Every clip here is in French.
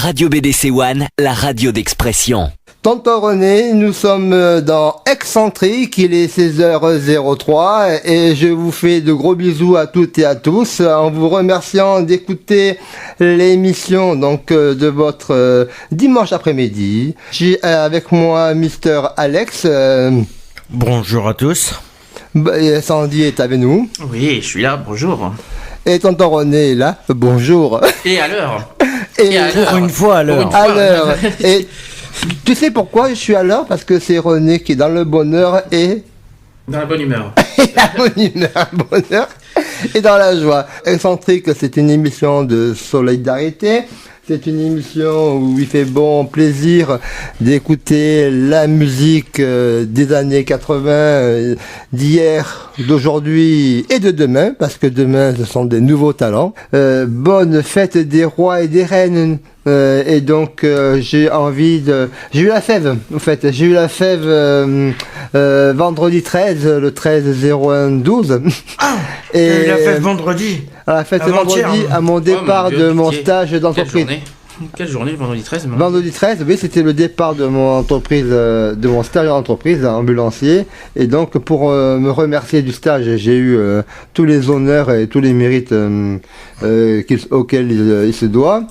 Radio BDC One, la radio d'expression. Tonton René, nous sommes dans Excentrique, il est 16h03 et je vous fais de gros bisous à toutes et à tous en vous remerciant d'écouter l'émission de votre dimanche après-midi. J'ai avec moi Mister Alex. Bonjour à tous. Sandy est avec nous. Oui, je suis là, bonjour. Et Tonton René est là. Bonjour. Et à l'heure. Et pour une fois à l'heure. À l'heure. Et tu sais pourquoi je suis à l'heure? Parce que c'est René qui est dans le bonheur et... Dans la bonne humeur. la bonne humeur, bonheur et dans la joie. Excentrique, c'est une émission de solidarité. C'est une émission où il fait bon plaisir d'écouter la musique des années 80, d'hier, d'aujourd'hui et de demain, parce que demain, ce sont des nouveaux talents. Bonne fête des rois et des reines. Et donc, j'ai envie de... J'ai eu la fève, en fait. J'ai eu la fève vendredi 13, le 13-01-12. Ah, et la fête vendredi. La fête vendredi, à mon départ de mon stage d'entreprise. Quelle journée, le vendredi 13 Vendredi 13, oui, c'était le départ de mon entreprise, de mon stage d'entreprise, ambulancier. Et donc, pour me remercier du stage, j'ai eu tous les honneurs et tous les mérites auxquels il se doit.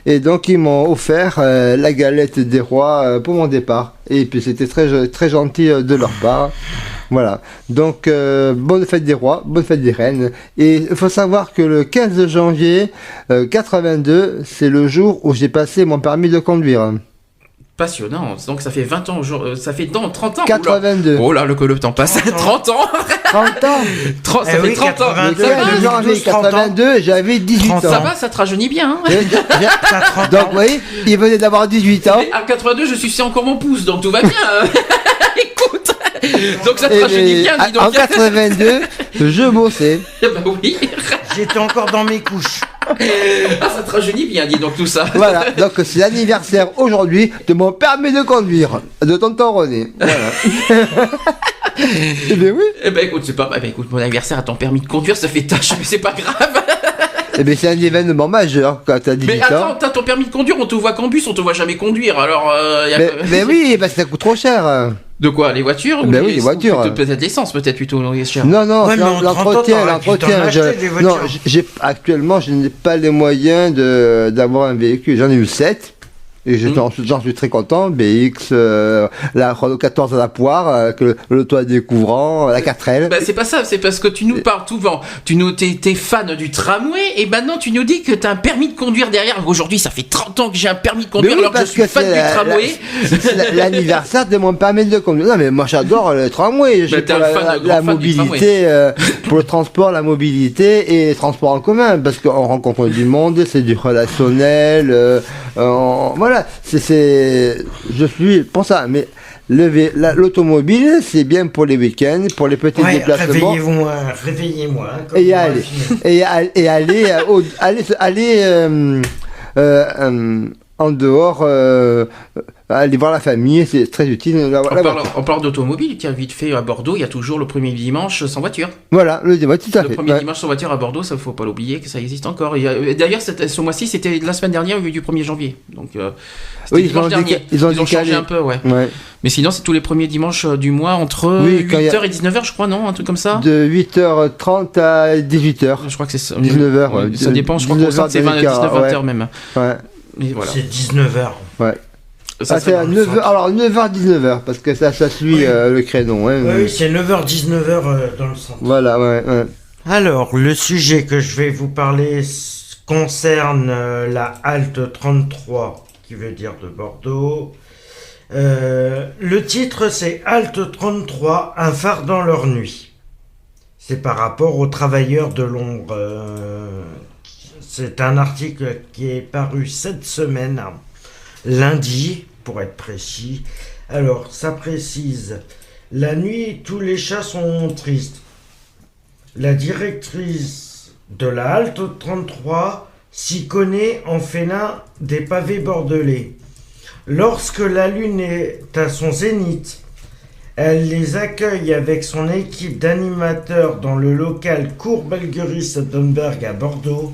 Et donc, ils m'ont offert la galette des rois pour mon départ. Et puis, c'était très, très gentil de leur part. Voilà, donc bonne fête des rois, bonne fête des reines. Et il faut savoir que le 15 janvier 82, c'est le jour où j'ai passé mon permis de conduire. Passionnant, donc ça fait 20 ans, ça fait 30 ans. 82. Oh là, le temps passe. 30 ans 30 ans Ça fait 30 ans. Le 15 janvier 82, j'avais 18 ans. Ça va, ça te rajeunit bien. Hein. Donc, vous voyez, il venait d'avoir 18 ans. Et à 82, je suis encore mon pouce, donc tout va bien. Écoute, donc ça te rajeunit bien, dis donc. En 82, je bossais. Bah oui. J'étais encore dans mes couches. Ah, ça te rajeunit bien, dis donc tout ça. Voilà, donc c'est l'anniversaire aujourd'hui de mon permis de conduire, de Tonton René. Voilà. Eh bien oui. Eh ben écoute, c'est pas... Eh ben écoute, mon anniversaire à ton permis de conduire, ça fait tâche, mais c'est pas grave. Eh bien c'est un événement majeur quand t'as 18 ans. Mais attends, t'as ton permis de conduire, on te voit qu'en bus, on te voit jamais conduire, alors... Mais oui, parce que ça coûte trop cher. De quoi, les voitures? Ben oui, les voitures. Peut-être l'essence, peut-être plutôt, cher. Non, ouais, l'entretien. Actuellement, je n'ai pas les moyens d'avoir un véhicule. J'en ai eu 7. Et j'en suis très content. BX, la Renault 14 à la poire, le toit découvrant, la 4L. Bah, c'est pas ça, c'est parce que tu nous parles souvent. T'es fan du tramway, et maintenant tu nous dis que t'as un permis de conduire derrière. Aujourd'hui, ça fait 30 ans que j'ai un permis de conduire, alors que je suis fan du tramway. C'est l'anniversaire de mon permis de conduire. Non, mais moi j'adore le tramway. J'ai la mobilité, pour le transport, la mobilité et les transports en commun, parce qu'on rencontre du monde, c'est du relationnel, voilà. Je suis pour ça, mais l'automobile, c'est bien pour les week-ends, pour les petits déplacements. Réveillez-moi. Et aller en dehors, aller voir la famille, c'est très utile. On parle d'automobile, tiens, vite fait, à Bordeaux, il y a toujours le premier dimanche sans voiture. Voilà, tout à fait. Le premier dimanche sans voiture à Bordeaux, ça faut pas l'oublier que ça existe encore. D'ailleurs, ce mois-ci, c'était la semaine dernière, au lieu du 1er janvier. Donc, oui, ils ont changé un peu, ouais. Mais sinon, c'est tous les premiers dimanches du mois, entre 8h et 19h, je crois, non? Un truc comme ça? De 8h30 à 18h. Je crois que c'est ça. 19h, ouais. Ça dépend, je crois que c'est 19h même. Ouais. Voilà. C'est 19h. Ouais. C'est à 9h, alors 9h-19h, parce que ça suit le créneau. Hein, oui, c'est 9h-19h dans le centre. Voilà, ouais. Alors, le sujet que je vais vous parler concerne la halte 33, qui veut dire de Bordeaux. Le titre, c'est Halte 33, un phare dans leur nuit. C'est par rapport aux travailleurs de l'ombre. C'est un article qui est paru cette semaine, lundi, pour être précis. Alors, ça précise, la nuit, tous les chats sont tristes. La directrice de la halte 33 s'y connaît en félin des pavés bordelais. Lorsque la lune est à son zénith, elle les accueille avec son équipe d'animateurs dans le local Cour Belgueris Domberg à Bordeaux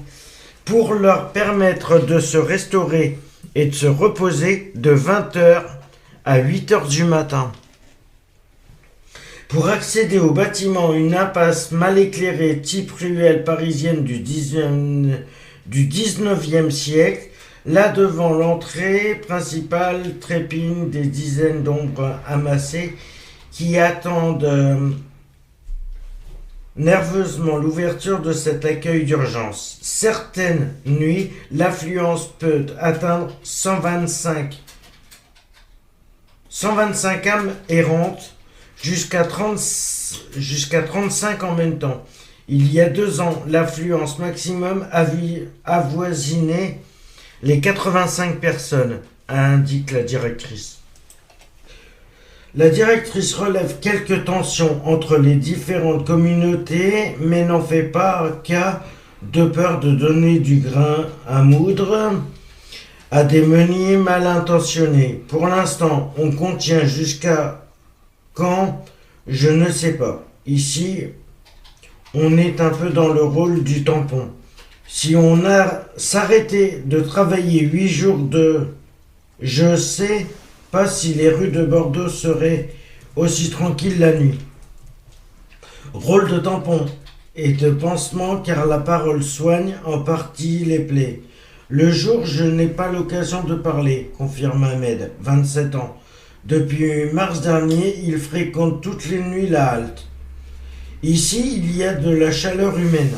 pour leur permettre de se restaurer et de se reposer de 20h à 8h du matin. Pour accéder au bâtiment, une impasse mal éclairée type ruelle parisienne du 19e siècle, là devant l'entrée principale trépignent des dizaines d'ombres amassées qui attendent nerveusement l'ouverture de cet accueil d'urgence. Certaines nuits, l'affluence peut atteindre 125 âmes errantes, jusqu'à 35 en même temps. Il y a 2 ans, l'affluence maximum avoisinait les 85 personnes, indique la directrice. La directrice relève quelques tensions entre les différentes communautés, mais n'en fait pas cas de peur de donner du grain à moudre à des meuniers mal intentionnés. Pour l'instant, on contient jusqu'à quand, je ne sais pas. Ici, on est un peu dans le rôle du tampon. Si on s'arrêtait de travailler 8 jours je sais pas si les rues de Bordeaux seraient aussi tranquilles la nuit. Rôle de tampon et de pansement car la parole soigne en partie les plaies. Le jour, je n'ai pas l'occasion de parler, confirme Ahmed, 27 ans. Depuis mars dernier, il fréquente toutes les nuits la halte. Ici, il y a de la chaleur humaine.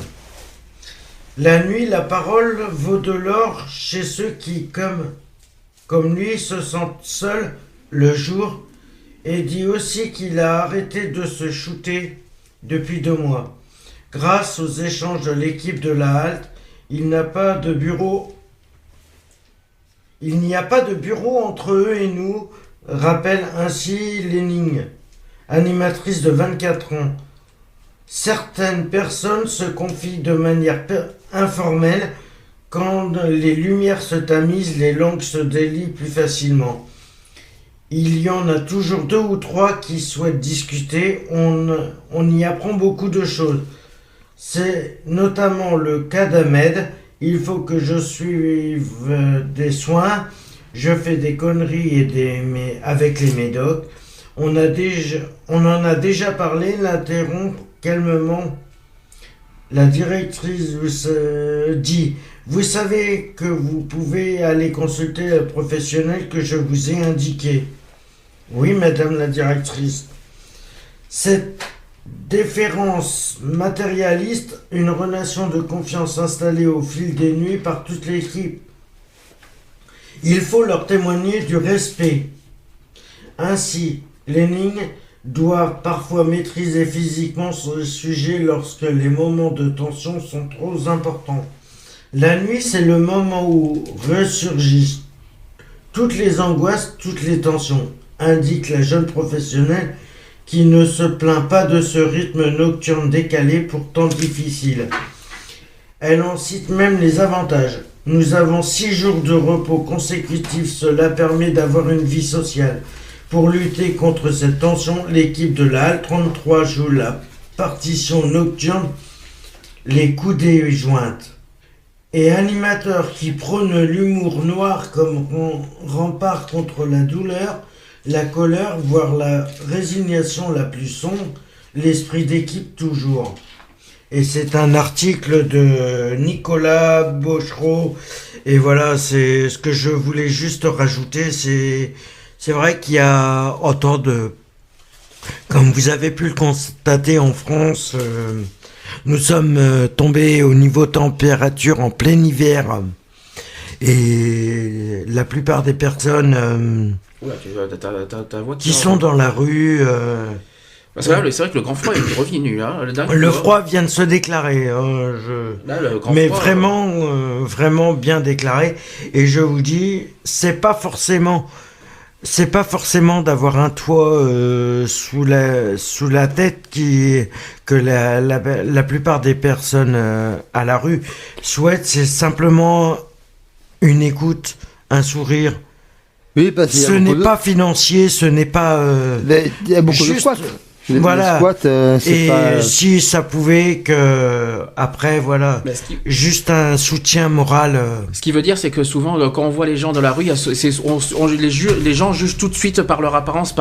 La nuit, la parole vaut de l'or chez ceux qui, comme lui, se sentent seuls le jour, et dit aussi qu'il a arrêté de se shooter depuis 2 mois. Grâce aux échanges de l'équipe de la halte, il n'y a pas de bureau entre eux et nous, rappelle ainsi Lénine, animatrice de 24 ans. Certaines personnes se confient de manière informelle. Quand les lumières se tamisent, les langues se délient plus facilement. Il y en a toujours 2 ou 3 qui souhaitent discuter. On y apprend beaucoup de choses. C'est notamment le cas d'Ahmed. Il faut que je suive des soins. Je fais des conneries avec les médocs. On en a déjà parlé, l'interrompt calmement. La directrice dit « Vous savez que vous pouvez aller consulter le professionnel que je vous ai indiqué. » « Oui, madame la directrice. » Cette déférence matérialiste, une relation de confiance installée au fil des nuits par toute l'équipe. Il faut leur témoigner du respect. Ainsi, Lénine doit parfois maîtriser physiquement ce sujet lorsque les moments de tension sont trop importants. La nuit, c'est le moment où ressurgissent toutes les angoisses, toutes les tensions, indique la jeune professionnelle qui ne se plaint pas de ce rythme nocturne décalé pourtant difficile. Elle en cite même les avantages. Nous avons 6 jours de repos consécutifs, cela permet d'avoir une vie sociale. Pour lutter contre cette tension, l'équipe de la Halte 33 joue la partition nocturne, les coudées jointes. Et animateur qui prône l'humour noir comme rempart contre la douleur, la colère, voire la résignation la plus sombre, l'esprit d'équipe toujours. Et c'est un article de Nicolas Bochereau. Et voilà, c'est ce que je voulais juste rajouter. C'est vrai qu'il y a autant de... Comme vous avez pu le constater en France, nous sommes tombés au niveau température en plein hiver. Et la plupart des personnes qui sont dans la rue... c'est vrai que le grand froid est revenu. Hein, le froid vient de se déclarer. Mais froid, vraiment bien déclaré. Et je vous dis, c'est pas forcément d'avoir un toit sous la tête que la plupart des personnes à la rue souhaitent. C'est simplement une écoute, un sourire. Oui, parce que ce n'est pas financier, ce n'est pas il y a beaucoup de squats. Les squats, c'est et pas... si ça pouvait que après voilà, juste un soutien moral. Ce qui veut dire, c'est que souvent, quand on voit les gens dans la rue, les gens jugent tout de suite par leur apparence,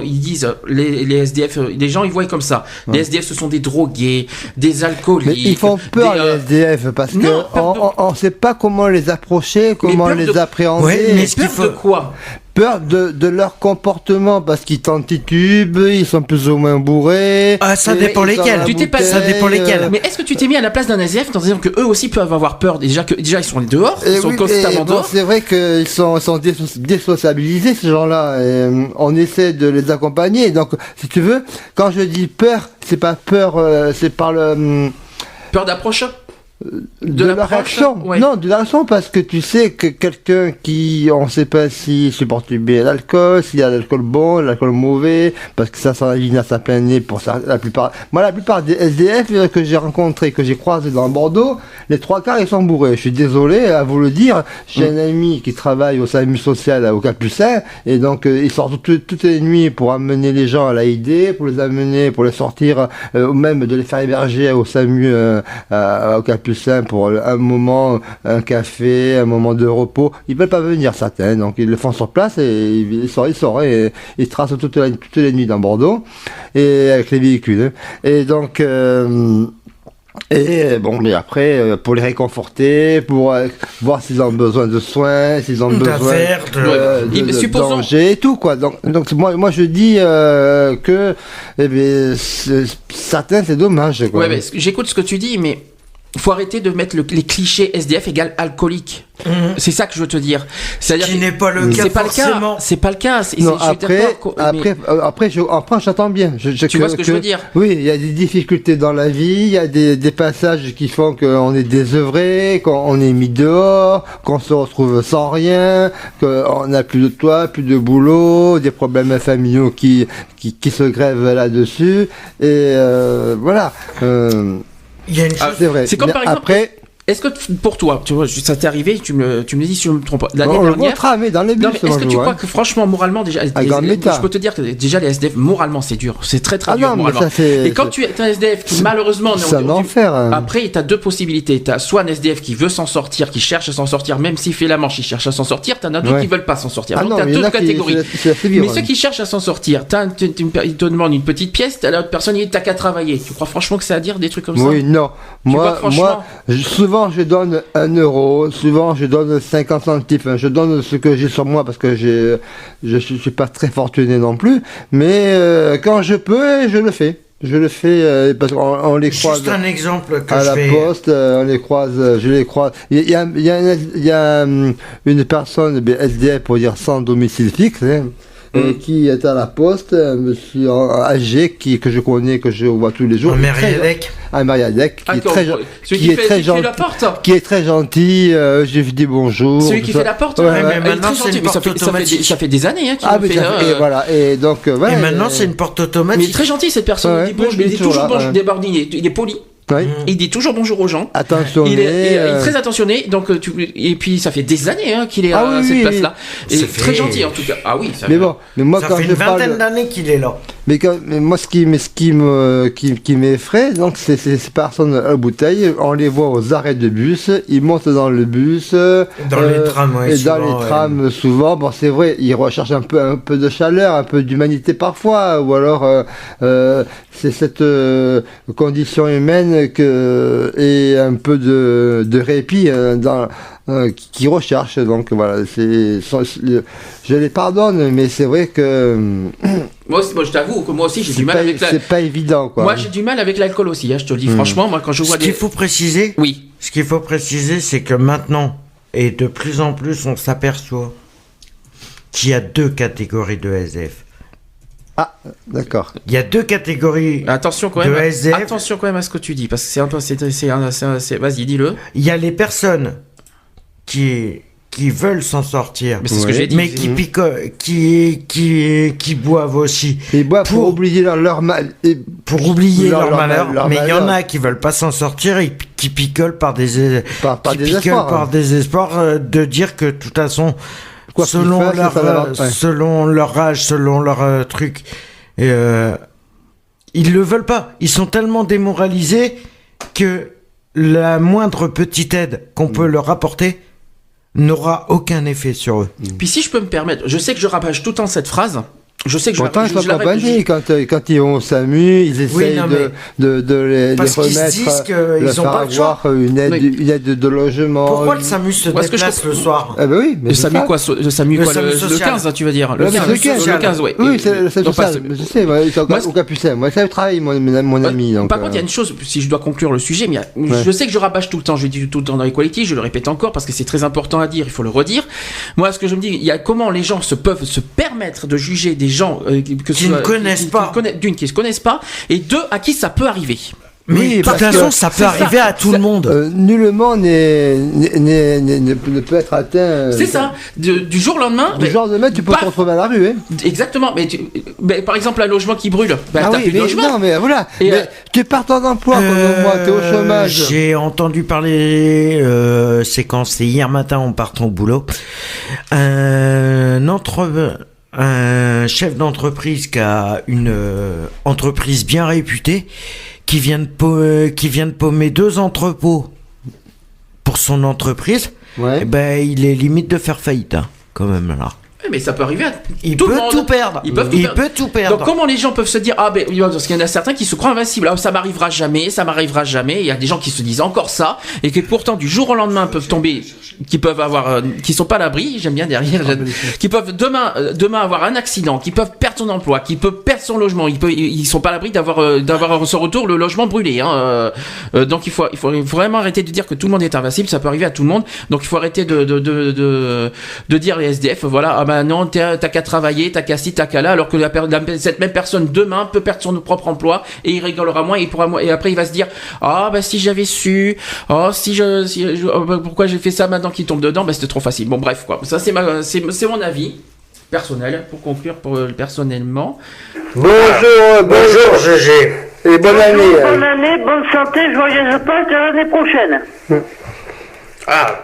ils disent les SDF, les gens ils voient comme ça. Les SDF, ce sont des drogués, des alcooliques. Mais ils font peur les SDF parce qu'on ne sait pas comment les approcher, comment les appréhender. Ouais, mais peur de quoi? Peur de leur comportement parce qu'ils titubent, ils sont plus ou moins bourrés. Ah, ça dépend lesquels. Ça dépend lesquels. Mais est-ce que tu t'es mis à la place d'un SDF en disant que eux aussi peuvent avoir peur déjà ils sont dehors, ils sont constamment dehors. C'est vrai qu'ils sont désociabilisés ces gens-là. Et on essaie de les accompagner. Donc, si tu veux, quand je dis peur, c'est pas peur, c'est par le peur d'approche. De la réaction. Ouais. Non, de la réaction parce que tu sais que quelqu'un qui, on sait pas s'il supporte bien l'alcool, s'il y a l'alcool bon, l'alcool mauvais, parce que ça vient à sa plein nez pour ça, la plupart des SDF que j'ai rencontrés, que j'ai croisés dans Bordeaux, les 3/4 ils sont bourrés. Je suis désolé à vous le dire. J'ai un ami qui travaille au SAMU social au Capucin et donc il sort toutes les nuits pour amener les gens à l'AID, pour les amener, pour les sortir, ou même de les faire héberger au SAMU au Capucin pour un moment, un café, un moment de repos. Ils veulent pas venir certains, donc ils le font sur place et ils sortent et ils tracent toutes les nuits dans Bordeaux et avec les véhicules. Et donc mais après, pour les réconforter, pour voir s'ils ont besoin de soins, s'ils ont besoin de danger et tout, quoi. Donc moi je dis que certains, c'est dommage, quoi. Ouais, mais j'écoute ce que tu dis, mais faut arrêter de mettre les clichés SDF égale alcoolique. C'est ça que je veux te dire. C'est-à-dire qui n'est pas le cas forcément. C'est pas le cas. Non, après, j'entends bien. Tu vois ce que je veux dire? Oui, il y a des difficultés dans la vie, il y a des passages qui font qu'on est désœuvré, qu'on est mis dehors, qu'on se retrouve sans rien, qu'on n'a plus de toit, plus de boulot, des problèmes familiaux qui se grèvent là-dessus. Et voilà. Il y a une chose, c'est vrai. C'est comme par exemple. Après, est-ce que pour toi, tu vois, ça t'est arrivé, tu me dis si je me trompe pas. L'année dernière, tramé dans les bus. Non, mais est-ce que tu crois que franchement, moralement, déjà, je peux te dire que déjà les SDF, moralement, c'est dur, c'est très dur moralement. Et quand tu es un SDF qui malheureusement, c'est un enfer. Après, tu as deux possibilités. Tu as soit un SDF qui veut s'en sortir, qui cherche à s'en sortir, même s'il fait la manche, il cherche à s'en sortir. Tu en as d'autres qui veulent pas s'en sortir. Donc tu as deux catégories. Mais ceux qui cherchent à s'en sortir, ils te demandent une petite pièce, l'autre personne, t'as qu'à travailler. Tu crois franchement que c'est à dire des trucs comme ça? Oui, non. Moi, souvent, je donne 1 euro, souvent je donne 50 centimes, je donne ce que j'ai sur moi parce que je suis pas très fortuné non plus, mais quand je peux, je le fais. Je le fais parce qu'on les croise. Juste un exemple que à la poste, on les croise, je les croise. Il y a une personne SDF pour dire sans domicile fixe. Qui est à la poste, un monsieur âgé que je connais, que je vois tous les jours. Un Mariadec, qui est très gentil. Je lui dis bonjour. Celui qui fait la porte. Ouais, mais maintenant c'est une porte automatique. Ça fait des années qu'il fait. Et voilà. Et donc et maintenant c'est une porte automatique. Mais très gentil cette personne. Il dit toujours bonjour, débordé. Il est poli. Oui. Il dit toujours bonjour aux gens. Attentionné. Il est très attentionné. Donc et puis ça fait des années qu'il est à cette place-là. Et très gentil en tout cas. Ah oui. Mais moi ça quand fait une vingtaine d'années qu'il est là. Mais moi ce qui m'effraie, donc c'est ces personnes à bouteille. On les voit aux arrêts de bus. Ils montent dans le bus. Dans les trams. Et dans les trams souvent. Bon, c'est vrai, ils recherchent un peu de chaleur, un peu d'humanité parfois, ou alors c'est cette condition humaine et un peu de répit qui recherchent. Donc voilà, je les pardonne, mais c'est vrai que moi je t'avoue que moi aussi j'ai du mal avec c'est pas évident, quoi. Moi j'ai du mal avec l'alcool aussi, je te le dis franchement. Moi quand je vois ce qu'il faut préciser, c'est que maintenant et de plus en plus on s'aperçoit qu'il y a 2 catégories de SDF. Ah, d'accord. Il y a 2 catégories attention quand même, attention quand même à ce que tu dis, parce que c'est vas-y, dis-le. Il y a les personnes qui veulent s'en sortir, mais c'est ce que j'ai dit, mais qui picolent, qui boivent aussi. Ils boivent pour oublier leur mal, pour oublier leur malheur. Mais il y en a qui veulent pas s'en sortir et qui picolent par des désespoirs de dire que de toute façon, selon leur âge, selon leur truc, ils le veulent pas. Ils sont tellement démoralisés que la moindre petite aide qu'on peut leur apporter n'aura aucun effet sur eux. Puis si je peux me permettre, je sais que je rabâche tout le temps cette phrase. Je sais que pourtant, ils sont accompagnés. Quand ils vont au SAMU, ils essayent de les remettre, de faire avoir une aide de logement. Pourquoi le SAMU se déplace le soir? Ah bah oui, mais le SAMU quoi? Le SAMU quoi? Le 15, tu veux dire? Le 15, oui. Oui, c'est le social. Je sais, au Capucin. Moi, ça travaille, mon ami. Par contre, il y a une chose, si je dois conclure le sujet, mais je sais que je rabâche tout le temps. Je dis tout le temps dans Equality, je le répète encore parce que c'est très important à dire, il faut le redire. Moi, ce que je me dis, il y a comment les gens peuvent se permettre de juger des gens qui ne connaissent pas, d'une qui ne se connaissent pas, et deux à qui ça peut arriver. Mais de toute façon, ça peut arriver à tout le monde. Nullement ne peut être atteint. C'est ça. Du jour au lendemain. Du jour au lendemain, tu peux te retrouver à la rue. Hein. Exactement. Mais par exemple, un logement qui brûle. T'as plus de logement. Non, mais voilà. Mais tu pars en emploi comme moi, t'es au chômage. J'ai entendu parler, c'est quand c'est hier matin en partant au boulot. Un chef d'entreprise qui a une entreprise bien réputée, qui vient de paumer 2 entrepôts pour son entreprise, ouais. Il est limite de faire faillite, hein, quand même là. Mais ça peut arriver à il peut tout perdre. Il peut tout perdre. Donc comment les gens peuvent se dire parce qu'il y en a certains qui se croient invincibles. Ça m'arrivera jamais. Il y a des gens qui se disent encore ça et qui pourtant du jour au lendemain peuvent tomber, qui sont pas à l'abri. J'aime bien derrière, qui peuvent demain avoir un accident, qui peuvent perdre son emploi, qui peuvent perdre son logement. Ils sont pas à l'abri d'avoir ce retour le logement brûlé. Hein. Donc il faut vraiment arrêter de dire que tout le monde est invincible. Ça peut arriver à tout le monde. Donc il faut arrêter de dire les SDF. Voilà. Non, t'as qu'à travailler, t'as qu'à ci, t'as qu'à là, alors que cette même personne demain peut perdre son propre emploi et il rigolera moins et après il va se dire si j'avais su, pourquoi j'ai fait ça maintenant qu'il tombe dedans, c'était trop facile. Bon bref quoi, ça c'est mon avis personnel pour conclure personnellement. Bonjour Gégé et bonne année. Bonne année, bonne santé, joyeuse Pâques à l'année prochaine. À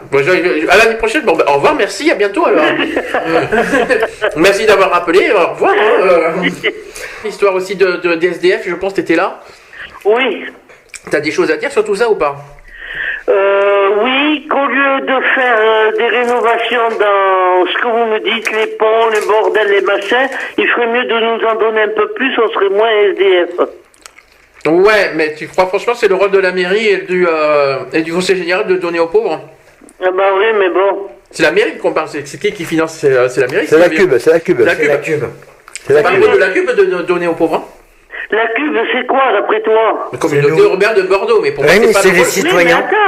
l'année prochaine. Bon, au revoir, merci, à bientôt alors. Merci d'avoir rappelé, au revoir. L'histoire aussi de SDF, je pense que t'étais là. Oui. T'as des choses à dire sur tout ça ou pas? Oui, qu'au lieu de faire des rénovations dans ce que vous me dites, les ponts, les bordels, les machins, il ferait mieux de nous en donner un peu plus, on serait moins SDF. Ouais, mais tu crois franchement c'est le rôle de la mairie et du conseil général de donner aux pauvres? Ah bah oui, mais bon. C'est la mairie qu'on parle, c'est qui finance? C'est la mairie? C'est la Cube. C'est la Cube. C'est pas le rôle de la Cube de donner aux pauvres, hein? La Cube, c'est quoi, d'après toi? La communauté urbaine de Bordeaux, mais pour moi, c'est pas les citoyens. Mais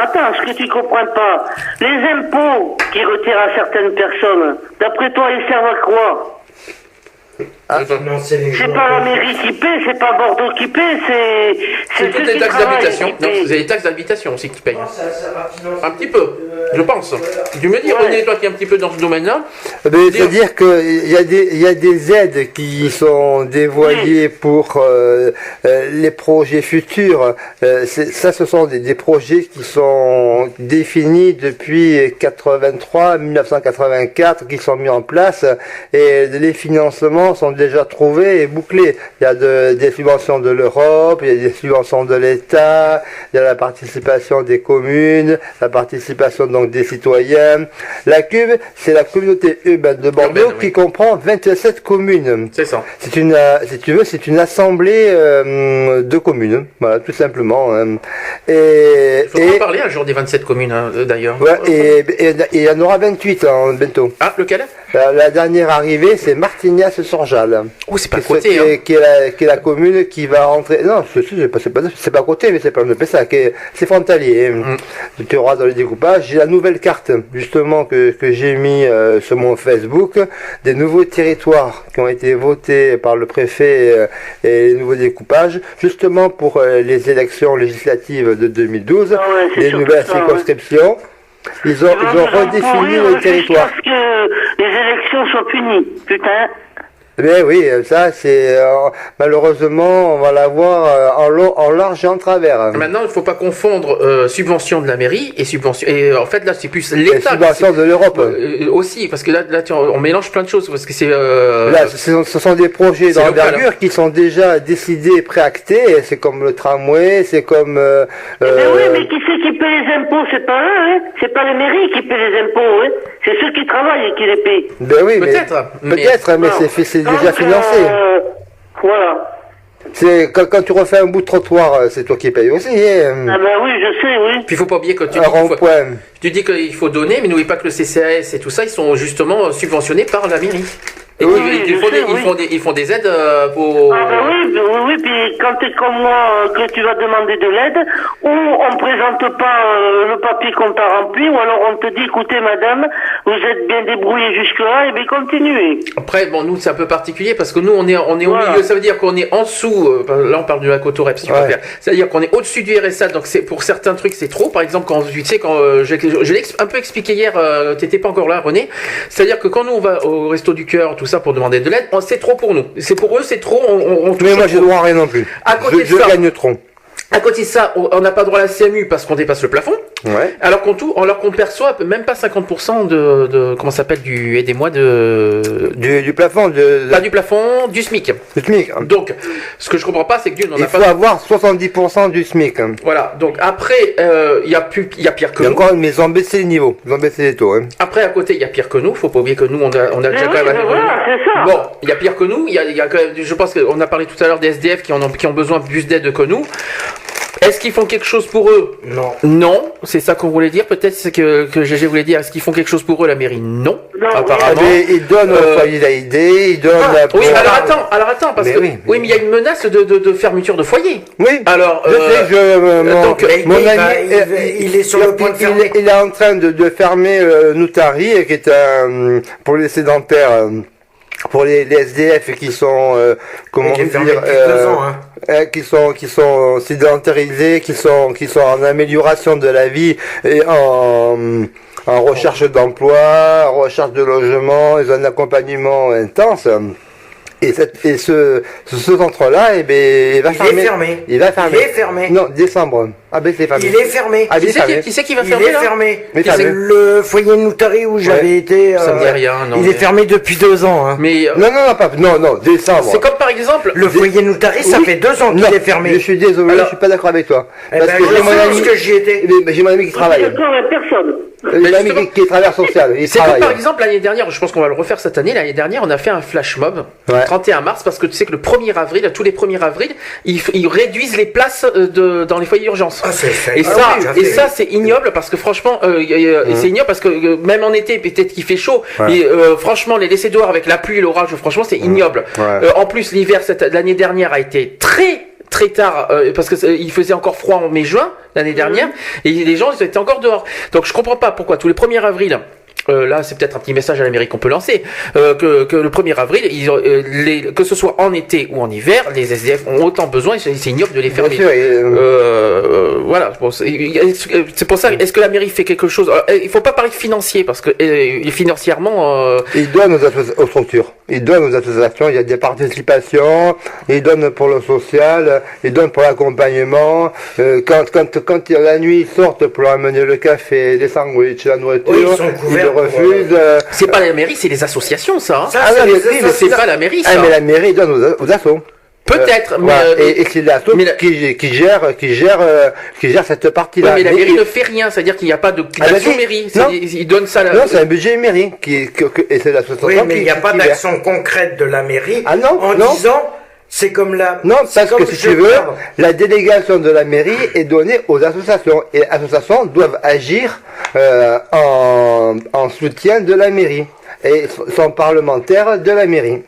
attends, ce que tu comprends pas. Les impôts qui retirent à certaines personnes, d'après toi, ils servent à quoi? Non, c'est pas la mairie qui paie, c'est pas Bordeaux qui paie, c'est toutes les taxes d'habitation. Non, vous avez les taxes d'habitation aussi qui payent. Un petit peu, je pense. Tu me dis, René, toi qui es un petit peu dans ce domaine-là. C'est-à-dire qu'il y a des aides qui sont dévoyées pour les projets futurs. Ce sont des projets qui sont définis depuis 1984, qui sont mis en place, et les financements sont déjà trouvés et bouclés. Il y a des subventions de l'Europe, il y a des subventions de l'État, il y a la participation des communes, la participation donc des citoyens. La Cube, c'est la communauté urbaine de Bordeaux qui comprend 27 communes. C'est ça. C'est une assemblée de communes, voilà, tout simplement. Il faudra parler un jour des 27 communes, d'ailleurs. Ouais, et il y en aura 28 bientôt. Ah, lequel? La dernière arrivée, c'est Martignas-sur-Jalles. Oh, c'est pas à côté, qui est la commune qui va rentrer. Non, c'est pas à côté, mais c'est pas on ça. C'est frontalier. Tu auras dans le découpage. J'ai la nouvelle carte, justement, que j'ai mis sur mon Facebook, des nouveaux territoires qui ont été votés par le préfet et les nouveaux découpages, justement pour les élections législatives de 2012, les nouvelles circonscriptions. Ils ont redéfini le territoire. Parce que les élections sont punies, putain. Mais oui, ça c'est malheureusement on va l'avoir en large et en travers. Maintenant, il ne faut pas confondre subvention de la mairie et subvention. Et en fait, là, c'est plus l'État. Subvention de l'Europe aussi, parce que là, on mélange plein de choses, parce que c'est. Là, ce sont des projets d'envergure qui sont déjà décidés et préactés. C'est comme le tramway, c'est comme. Oui, mais qui c'est qui paie les impôts? C'est pas eux, hein. C'est pas les mairies qui paient les impôts, hein. C'est ceux qui travaillent et qui les paient. Ben oui, peut-être. Mais c'est déjà financé. Voilà. C'est quand tu refais un bout de trottoir, c'est toi qui payes aussi. Hein. Ah ben oui, je sais, oui. Puis il faut pas oublier que tu dis qu'il faut donner, mais n'oublie pas que le CCAS et tout ça, ils sont justement subventionnés par la mairie. Et ils font des aides pour... Ah ben oui, puis quand t'es comme moi, que tu vas demander de l'aide, ou on présente pas le papier qu'on t'a rempli, ou alors on te dit, écoutez madame, vous êtes bien débrouillée jusque-là, et bien continuez. Après, bon, nous c'est un peu particulier, parce que nous on est au milieu, ça veut dire qu'on est en dessous, là on parle de la Cotorep, si tu préfères, c'est-à-dire qu'on est au-dessus du RSA, donc c'est pour certains trucs c'est trop, par exemple, quand tu sais, je l'ai un peu expliqué hier, t'étais pas encore là René, c'est-à-dire que quand nous on va au Resto du Cœur, tout ça, pour demander de l'aide, c'est trop pour nous. C'est pour eux, c'est trop. Mais moi, je ne dois rien non plus. À côté je gagne trop. À côté de ça, on n'a pas droit à la CMU parce qu'on dépasse le plafond. Ouais. Alors qu'on perçoit même pas 50% de comment ça s'appelle aidez-moi du plafond pas du plafond, du SMIC. Du SMIC. Donc, ce que je comprends pas, c'est que il faut avoir 70% du SMIC. Voilà. Donc après, il y a pire que nous. Encore, mais ils ont baissé les niveaux, ils ont baissé les taux. Hein. Après, à côté, il y a pire que nous. Faut pas oublier que nous, on a déjà quand même. Voilà, c'est ça. Bon, il y a pire que nous. Il y a quand même. Je pense qu'on a parlé tout à l'heure des SDF qui ont besoin de plus d'aide que nous. Est-ce qu'ils font quelque chose pour eux? Non. Non, c'est ça qu'on voulait dire. Peut-être c'est que GG voulait dire. Est-ce qu'ils font quelque chose pour eux, la mairie? Non. Apparemment. Mais ils donnent au foyer d'AID, ils donnent. Oui, alors attends, parce que mais il y a une menace de fermeture de foyer. Oui. Alors, mon ami, il est sur le point de fermer. Il est en train de fermer Noutari, qui est pour les sédentaires. Pour les SDF qui sont comment dire qui sont sédentarisés, qui sont en amélioration de la vie et en recherche d'emploi, en recherche de logement, ils ont un accompagnement intense. Et ce centre-là, il va fermer. Il va fermer. Il est fermé. Non, décembre. Ah ben c'est fermé. Il est fermé. Ah, qui c'est qui va fermer? Il est fermé. C'est le foyer Noutari où j'avais été. Ça me dit rien, non. Il est fermé depuis 2 ans. Hein. Mais non, décembre. C'est comme par exemple le foyer Noutari, ça fait 2 ans qu'il est fermé. Je suis désolé, je suis pas d'accord avec toi. Parce que j'ai mon ami que j'y étais. J'ai mon ami qui travaille. D'accord avec personne. L'ami qui est travailleur social. C'est comme par exemple l'année dernière, je pense qu'on va le refaire cette année. L'année dernière, on a fait un flash mob, 31 mars, parce que tu sais que le 1er avril, tous les 1er avril, ils réduisent les places dans les foyers d'urgence. Ah, c'est fait. Et ça, c'est ignoble parce que franchement, c'est ignoble parce que même en été, peut-être qu'il fait chaud. Et franchement, les laisser dehors avec la pluie et l'orage, franchement, c'est ignoble. En plus, l'hiver l'année dernière a été très tard parce que il faisait encore froid en mai-juin l'année dernière et les gens ils étaient encore dehors. Donc je comprends pas pourquoi tous les 1er avril. Là, c'est peut-être un petit message à l'Amérique qu'on peut lancer, que le 1er avril, que ce soit en été ou en hiver, les SDF ont autant besoin, c'est ignoble de les fermer. Voilà, c'est pour ça, est-ce que la mairie fait quelque chose? Il faut pas parler financier, parce que financièrement... Ils donnent aux structures, ils donnent aux associations, il y a des participations, ils donnent pour le social, ils donnent pour l'accompagnement, quand la nuit ils sortent pour amener le café, les sandwichs, la nourriture, ils sont couverts. Refuse. C'est pas la mairie, c'est les associations, ça. C'est pas la mairie, ça. Mais la mairie donne aux assos. Peut-être, et c'est l'assaut qui gère cette partie-là. Mais la mairie ne fait rien, c'est-à-dire qu'il n'y a pas d'action mairie. Ils donnent ça. Non, c'est un budget mairie et c'est l'association. Oui, mais il n'y a pas d'action concrète de la mairie. Ah non, en disant. C'est comme la... Non, parce que si tu veux, la délégation de la mairie est donnée aux associations. Et les associations doivent agir en soutien de la mairie. Et sont parlementaires de la mairie.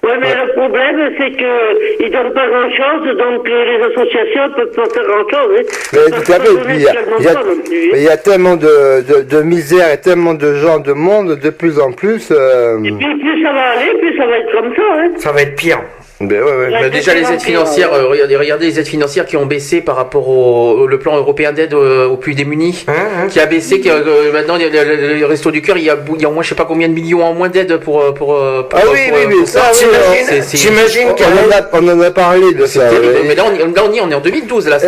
Ouais, mais le problème, c'est que ils donnent pas grand-chose, donc les associations peuvent pas faire grand-chose. Mais tout à fait. Il y a tellement de misère et tellement de gens, de monde, de plus en plus. Et puis plus ça va aller, plus ça va être comme ça. Hein. Ça va être pire. Ben ouais. Déjà les aides financières, regardez les aides financières qui ont baissé par rapport le plan européen d'aide aux plus démunis, qui a baissé. Maintenant les Restos du Cœur, il y a au moins je sais pas combien de millions en moins d'aide pour oui, ça. J'imagine qu'on en a parlé de ça. Mais là on est en 2012 là.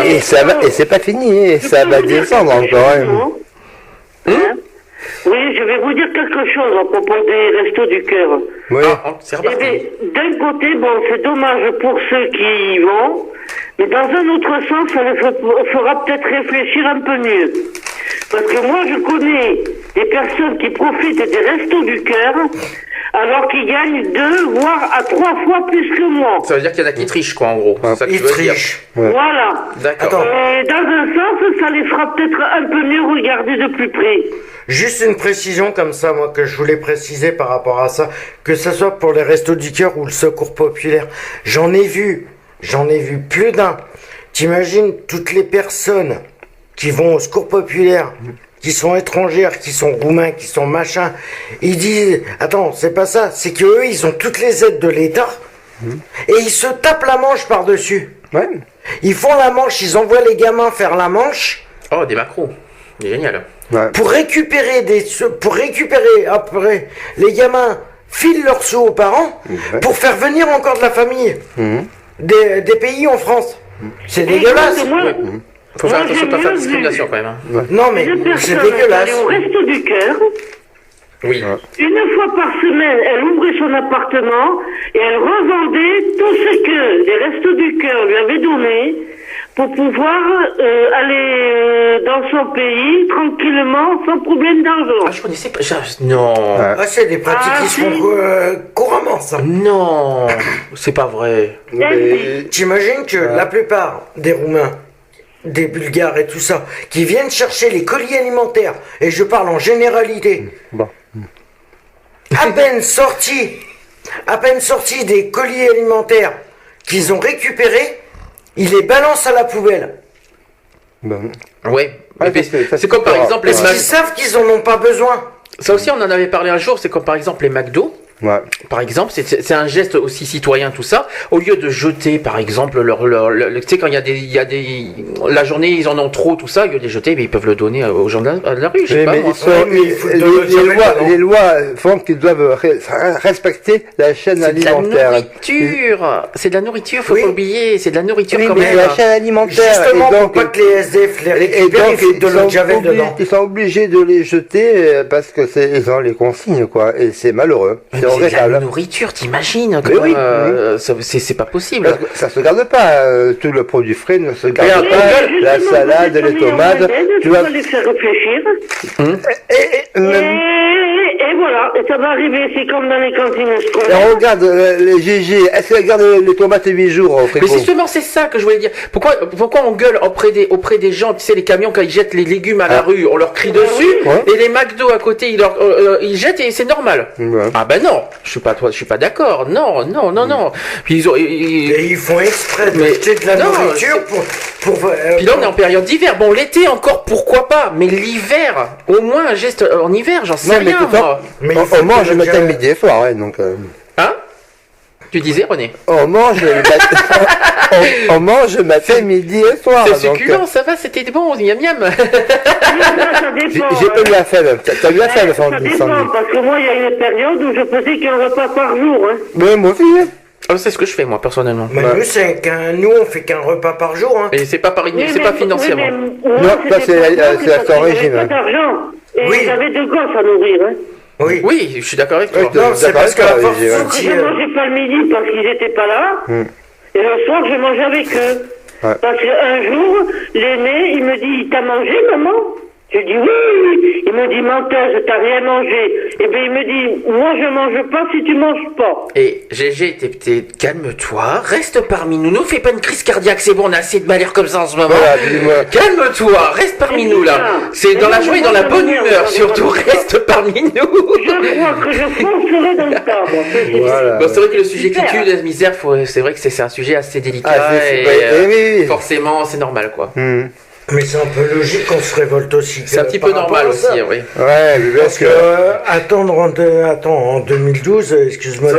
Et ça va, et c'est pas fini, ça va descendre encore. Oui, je vais vous dire quelque chose à propos des Restos du Cœur. Oui. C'est reparti. D'un côté, c'est dommage pour ceux qui y vont, mais dans un autre sens, ça les fera peut-être réfléchir un peu mieux. Parce que moi, je connais des personnes qui profitent des Restos du Cœur, alors qu'ils gagnent 2, voire à 3 fois plus que moi. Ça veut dire qu'il y en a qui trichent, quoi, en gros. C'est ça que tu veux dire. Voilà. D'accord. Et dans un sens, ça les fera peut-être un peu mieux regarder de plus près. Juste une précision comme ça, moi, que je voulais préciser par rapport à ça, que ce soit pour les Restos du Cœur ou le Secours Populaire. J'en ai vu plus d'un. T'imagines toutes les personnes qui vont au Secours Populaire, qui sont étrangères, qui sont roumains, qui sont machins, ils disent, attends, c'est pas ça, c'est que eux, ils ont toutes les aides de l'État, et ils se tapent la manche par-dessus. Ouais. Ils font la manche, ils envoient les gamins faire la manche. Oh, des macros. C'est génial. Ouais. Pour récupérer après, les gamins filent leurs sous aux parents pour faire venir encore de la famille des pays en France. C'est dégueulasse. Faut faire attention de pas faire de discrimination quand même. Non mais c'est dégueulasse. Au Resto du Cœur. Oui. Une fois par semaine, elle ouvrait son appartement et elle revendait tout ce que les Restos du Cœur lui avaient donné pour pouvoir aller dans son pays tranquillement sans problème d'argent. Ah, je connaissais pas. Non. Ah, c'est des pratiques qui se font couramment, ça. Non, c'est pas vrai. T'imagines que la plupart des Roumains, des Bulgares et tout ça, qui viennent chercher les colis alimentaires, et je parle en généralité, à peine sortis des colis alimentaires qu'ils ont récupérés, ils les balancent à la poubelle. Ouais. C'est comme par exemple les parce qu'ils savent qu'ils en ont pas besoin. Ça aussi, on en avait parlé un jour. C'est comme par exemple les McDo. Ouais. Par exemple, c'est un geste aussi citoyen, tout ça. Au lieu de jeter, par exemple, tu sais, quand il y a des, la journée, ils en ont trop, tout ça, au lieu de les jeter, mais ils peuvent le donner aux gens de la rue, je sais pas, moi. Les lois font qu'ils doivent respecter la chaîne alimentaire. C'est de la nourriture, faut pas oublier, c'est de la nourriture quand même. C'est la chaîne alimentaire. Justement, pour pas que les SDF les récupèrent, ils foutent de l'eau de javel dedans. Ils sont obligés de les jeter parce que ils ont les consignes, quoi, et c'est malheureux. C'est de la nourriture, t'imagines c'est pas possible. Ça se garde pas, tout le produit frais ne se garde pas, la salade, les tomates. Tu vas les faire réfléchir. Et voilà, et ça va arriver, c'est comme dans les cantines scolaires. Et regarde, les GG, est-ce qu'elles gardent les tomates 8 jours au frigo? Mais justement, c'est ça que je voulais dire. Pourquoi on gueule auprès des gens, tu sais, les camions, quand ils jettent les légumes à la rue, on leur crie dessus, et les McDo à côté, ils jettent et c'est normal. Ah ben non, je suis pas d'accord. Non. Puis ils font exprès de jeter de la nourriture pour puis là on est en période d'hiver. Bon, l'été encore pourquoi pas, mais l'hiver, au moins un geste en hiver, j'en sais rien. Mais on mange matin, midi et soir, ouais, donc. Hein? Tu disais, René? On mange matin, midi et soir. C'est succulent, ça va, c'était bon, miam miam. J'ai pas eu la fève. T'as eu la fève, ça dépend, parce que moi, il y a une période où je faisais qu'un repas par jour. Hein. Mais moi aussi. C'est ce que je fais, moi, personnellement. Mais nous, on fait qu'un repas par jour. Hein. Et c'est pas financièrement. Non, ça, c'est la régime. Pas d'argent. Et j'avais 2 gosses à nourrir. Hein. Oui, je suis d'accord avec toi. Non, c'est parce que la force. Je mangeais pas le midi parce qu'ils étaient pas là. Et le soir, je mangeais avec eux. Parce qu'un jour, l'aîné, il me dit, t'as mangé, maman? Je dis oui. Il me dit, menteuse, t'as rien mangé. Et bien il me dit, moi je mange pas si tu manges pas. Et GG, calme-toi, reste parmi nous, ne fais pas une crise cardiaque, c'est bon, on a assez de malheur comme ça en ce moment. Calme-toi, reste parmi nous là. C'est dans la joie et dans la bonne humeur, surtout, reste parmi nous. Je crois que je foncerai dans le tas, moi. Bon, c'est vrai que le sujet qui tue la misère, c'est vrai que c'est un sujet assez délicat et forcément c'est normal quoi. Mais c'est un peu logique qu'on se révolte aussi. C'est un petit peu normal aussi, oui. Ouais, parce que attendre en 2012, excuse-moi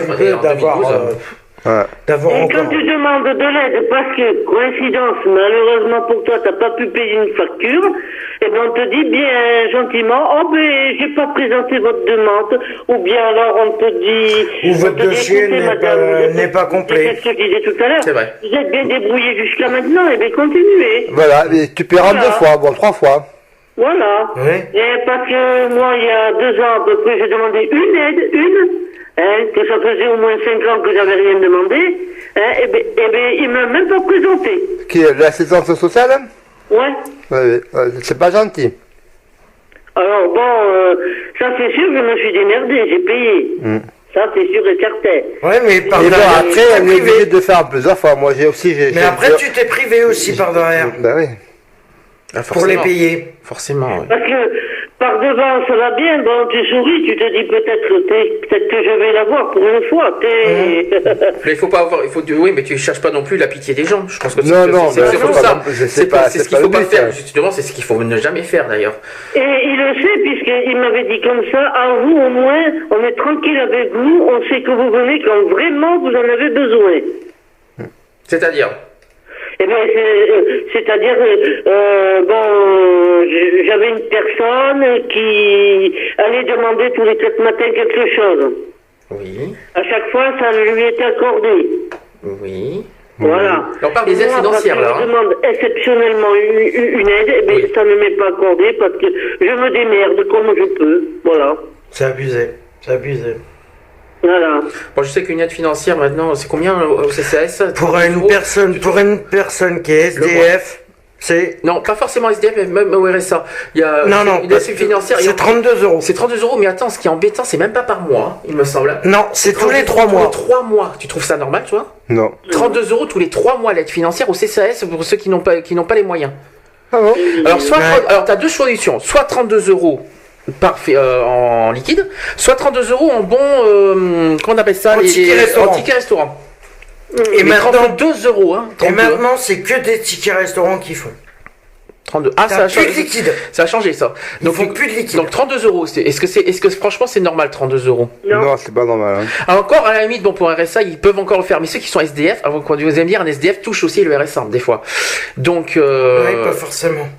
d'avoir d'avoir et encore... quand tu demandes de l'aide parce que, coïncidence, malheureusement pour toi, t'as pas pu payer une facture, et ben on te dit bien gentiment, oh ben j'ai pas présenté votre demande, ou bien alors on te dit... Ou votre dossier n'est pas complet. C'est ce que je disais tout à l'heure. C'est vrai. Vous êtes bien débrouillé jusqu'à maintenant, et bien continuez. Voilà, et tu paieras 2 fois, bon 3 fois. Voilà. Oui. Et parce que moi, il y a 2 ans à peu près, j'ai demandé une aide, que ça faisait au moins 5 ans que j'avais rien demandé, et ben, il m'a même pas présenté. Qui est l'assistance sociale? Ouais. Ouais, c'est pas gentil. Alors bon, ça c'est sûr, je me suis démerdé, j'ai payé. Ça c'est sûr et certain. Ouais, mais par Et bon, derrière, après, elle est obligée de faire plusieurs fois. Moi, j'ai aussi... Mais après, tu t'es privé aussi par derrière. Bah oui. Pour les payer. Forcément, oui. Parce que par devant, ça va bien, bon, tu souris, tu te dis peut-être que je vais l'avoir pour une fois. Mais il faut pas avoir, oui, mais tu cherches pas non plus la pitié des gens. Je pense que c'est pour ça. C'est ce qu'il faut pas faire. Justement, c'est ce qu'il faut ne jamais faire d'ailleurs. Et il le sait, puisqu'il m'avait dit comme ça, à vous au moins, on est tranquille avec vous, on sait que vous venez quand vraiment vous en avez besoin. C'est-à-dire? Eh bien, c'est-à-dire, j'avais une personne qui allait demander tous les 4 matins quelque chose. Oui. À chaque fois, ça lui était accordé. Oui. Voilà. On parle des aides financières, là. Quand je demande exceptionnellement une aide, eh bien, Oui. ça ne m'est pas accordé parce que je me démerde comme je peux. Voilà. C'est abusé. C'est abusé. Voilà. Bon, je sais qu'une aide financière maintenant, c'est combien au CCAS? Pour une personne qui est SDF, c'est... Non, pas forcément SDF, mais même au RSA. Il y a une aide financière. C'est 32 €. C'est 32 €, mais attends, ce qui est embêtant, c'est même pas par mois, il me semble. Non, c'est tous les 3 mois. Tous les 3 mois. Tu trouves ça normal, tu vois? Non. 32 € tous les 3 mois l'aide financière au CCAS pour ceux qui n'ont pas les moyens. Ah bon? Alors, alors tu as 2 solutions. Soit 32 € en liquide, soit 32 € en bon, comment on appelle ça? En ticket restaurant. Et mais maintenant, 32 €, hein. 32. Et maintenant, c'est que des tickets restaurants qu'ils font. 32. Ah, ça a plus de changé. liquide. Ça a changé, ça. Donc, il faut plus de liquide. Donc 32 €. Est-ce que franchement c'est normal 32 €? Non, c'est pas normal. Hein. Alors, encore, à la limite, bon, pour RSA, ils peuvent encore le faire. Mais ceux qui sont SDF, avant quand vous allez me dire, un SDF touche aussi le RSA, des fois. Donc, Oui, pas forcément.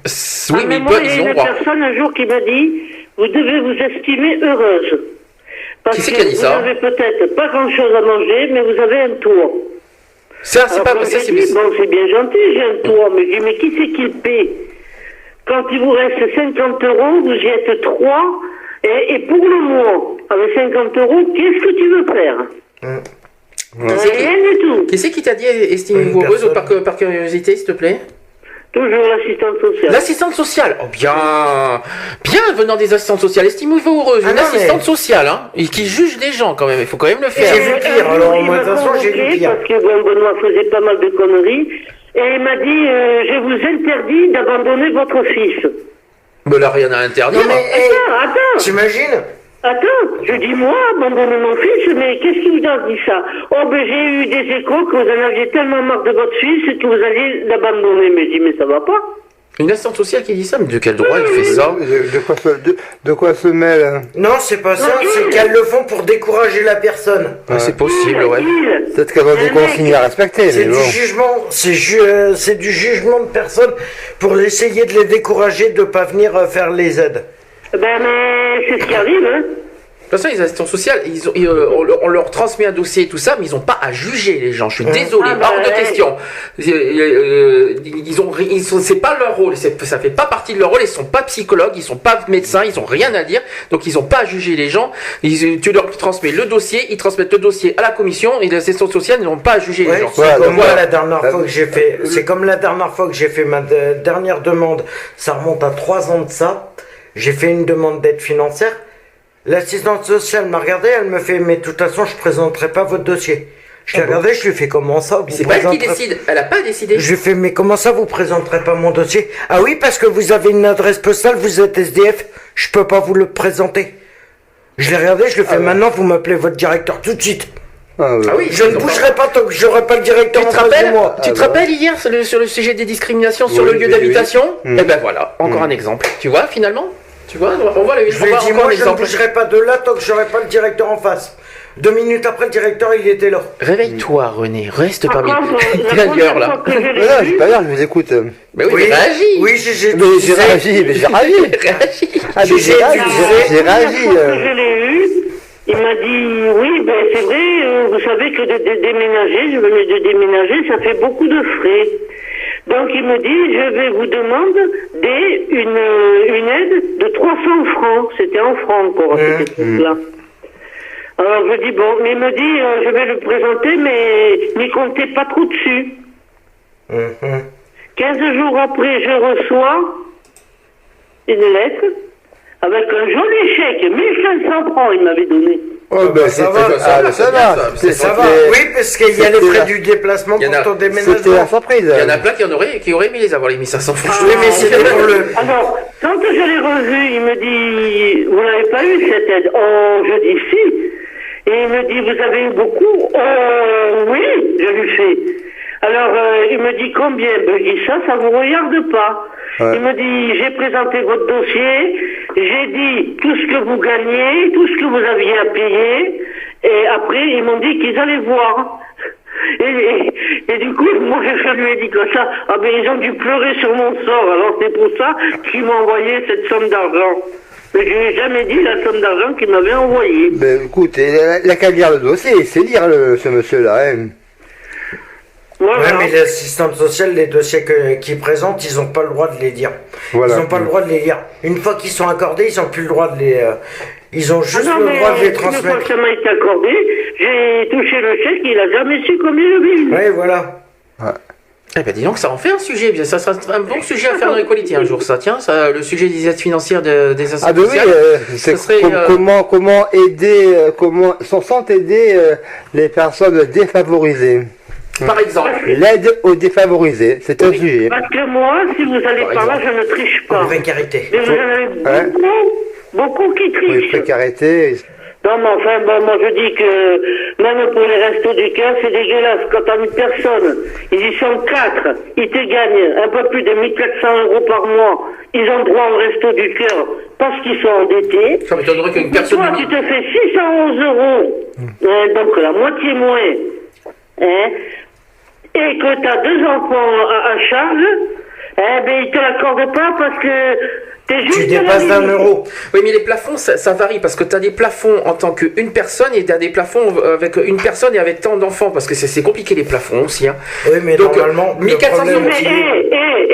Oui, mais moi, il y a une personne un jour qui m'a dit, vous devez vous estimer heureuse. Parce Qui c'est qui a dit que ça? vous n'avez peut-être pas grand-chose à manger, mais vous avez un toit. Ça, c'est pas... Alors, Ça, j'ai dit, bon, c'est bien gentil, j'ai un toit, mais je dis, mais qui c'est qui le paie? Quand il vous reste 50 €, vous y êtes 3, et pour le mois, avec 50 €, qu'est-ce que tu veux faire? Rien du tout. Qui c'est qui t'a dit estimez-vous heureuse ou par curiosité, s'il te plaît? Toujours l'assistante sociale. L'assistante sociale. Oh, bien venant des assistantes sociales. Estimez-vous heureuse. Une assistante sociale, hein, et qui juge les gens quand même. Il faut quand même le faire. J'ai vu pire. Alors, moi, de toute façon, j'ai vu pire. Parce que Benoît faisait pas mal de conneries. Et il m'a dit, je vous interdis d'abandonner votre fils. Mais là, rien à interdire. Non, mais, Attends. t'imagines? Attends, je dis moi, abandonner mon fils, mais qu'est-ce qui vous a dit ça? Oh, ben j'ai eu des échos que vous en aviez tellement marre de votre fils que vous alliez l'abandonner. Mais je dis, mais ça va pas. Une assistante sociale qui dit ça, mais de quel droit elle fait ça? De quoi se mêle? Non, c'est pas ça, c'est qu'elles le font pour décourager la personne. Ah, c'est possible, ouais. Peut-être qu'elles ont des consignes à respecter, C'est mais du bon. jugement, c'est du jugement de personne pour essayer de les décourager de pas venir faire les aides. Ben, mais c'est ce qui arrive, hein. De toute façon, les assistants sociaux, on leur transmet un dossier et tout ça, mais ils n'ont pas à juger les gens. Je suis désolé, hors de question. C'est pas leur rôle, ça fait pas partie de leur rôle. Ils sont pas psychologues, ils sont pas médecins, ils ont rien à dire, donc ils ont pas à juger les gens. Tu leur transmets le dossier, ils transmettent le dossier à la commission et les assistants sociaux n'ont pas à juger les gens. C'est comme moi la dernière fois que j'ai fait. C'est comme la dernière fois que j'ai fait ma dernière demande. Ça remonte à 3 ans de ça. J'ai fait une demande d'aide financière. L'assistante sociale m'a regardé, elle me fait, mais de toute façon, je présenterai pas votre dossier. Je l'ai regardé, je lui ai fait, comment ça? C'est pas elle qui décide, elle a pas décidé. Je lui ai fait, mais comment ça, vous présenterez pas mon dossier? Ah oui, parce que vous avez une adresse postale, vous êtes SDF, je peux pas vous le présenter. Je l'ai regardé, je lui ai fait, maintenant, vous m'appelez votre directeur tout de suite. Ah oui, je ne bougerai pas tant que j'aurai pas le directeur en face de moi. Tu te rappelles hier sur le sujet des discriminations sur le lieu d'habitation? Et ben voilà, encore un exemple. Tu vois, finalement? Tu vois, on voit je lui ai dit, moi je ne bougerai pas de là tant que j'aurai pas le directeur en face. 2 minutes après, le directeur, il était là. Réveille-toi, René, reste parmi t'es ailleurs, là. Non, je suis pas là, je vous écoute. Mais oui, réagis. Oui, j'ai réagi. J'ai réagi. Quand je l'ai eu, il m'a dit, oui, ben c'est vrai, vous savez que de déménager, je venais de déménager, ça fait beaucoup de frais. Donc il me dit, je vais vous demander une aide de 300 francs. C'était en francs encore, cette truc-là. Alors je dis, bon, mais il me dit, je vais le présenter, mais n'y comptez pas trop dessus. 15 jours après, je reçois une lettre avec un joli chèque, 1500 francs, il m'avait donné. Oh, ben ça va. Ça va. Oui, parce qu'il y a les frais du déplacement pour ton déménagement. C'était la surprise. Il y en a plein qui auraient aimé les avoir, les 1500 francs. Oui, mais c'était pour le... Alors, quand je l'ai revu, il me dit, vous n'avez pas eu cette aide? Oh, je dis si. Et il me dit, vous avez eu beaucoup? Oh, oui, je lui fais. Alors, il me dit combien? Ben, je dis ça vous regarde pas. Ouais. Il me dit, j'ai présenté votre dossier, j'ai dit tout ce que vous gagnez, tout ce que vous aviez à payer, et après, ils m'ont dit qu'ils allaient voir. Et du coup, moi, je lui ai dit comme ça, ah ben, ils ont dû pleurer sur mon sort, alors c'est pour ça qu'ils m'ont envoyé cette somme d'argent. Mais je n'ai jamais dit la somme d'argent qu'il m'avait envoyée. Ben, écoute, il a qu'à lire le dossier, c'est lire ce monsieur-là, hein. Voilà. Ouais, mais l'assistante sociale, les dossiers qu'ils présentent, ils n'ont pas le droit de les lire. Voilà. Ils n'ont pas le droit de les lire. Une fois qu'ils sont accordés, ils n'ont plus le droit de les... ils ont juste le droit de les transmettre. Une fois que ça m'a été accordé, j'ai touché le chèque, il n'a jamais su combien il avait eu. Oui, voilà. Ouais. Eh ben dis donc, ça en fait un sujet, bien. Ça sera un bon sujet à faire dans Equality un jour, ça. Tiens, ça, le sujet des aides financières des associations. Ah ben oui, c'est comment aider, sans aider les personnes défavorisées. Par exemple. L'aide aux défavorisés, c'est un sujet. Parce que moi, si vous allez par là, je ne triche pas. Précarité. Mais vous en avez beaucoup qui trichent. Oui, précarité. Non, mais enfin, bon, moi je dis que même pour les restos du cœur, c'est dégueulasse. Quand t'as une personne, ils y sont 4, ils te gagnent un peu plus de 1400 € par mois. Ils ont droit au resto du cœur parce qu'ils sont endettés. Ça m'étonnerait qu'une personne... Toi, tu te fais 611 €, donc la moitié moins. Hein, et que tu as 2 enfants à charge, eh ben ils te l'accordent pas parce que t'es juste... Tu dépasses d'1 euro. Oui, mais les plafonds, ça varie parce que tu as des plafonds en tant qu'une personne et tu as des plafonds avec une personne et avec tant d'enfants parce que c'est compliqué les plafonds aussi. Hein. Oui, mais donc, normalement... 1400 €.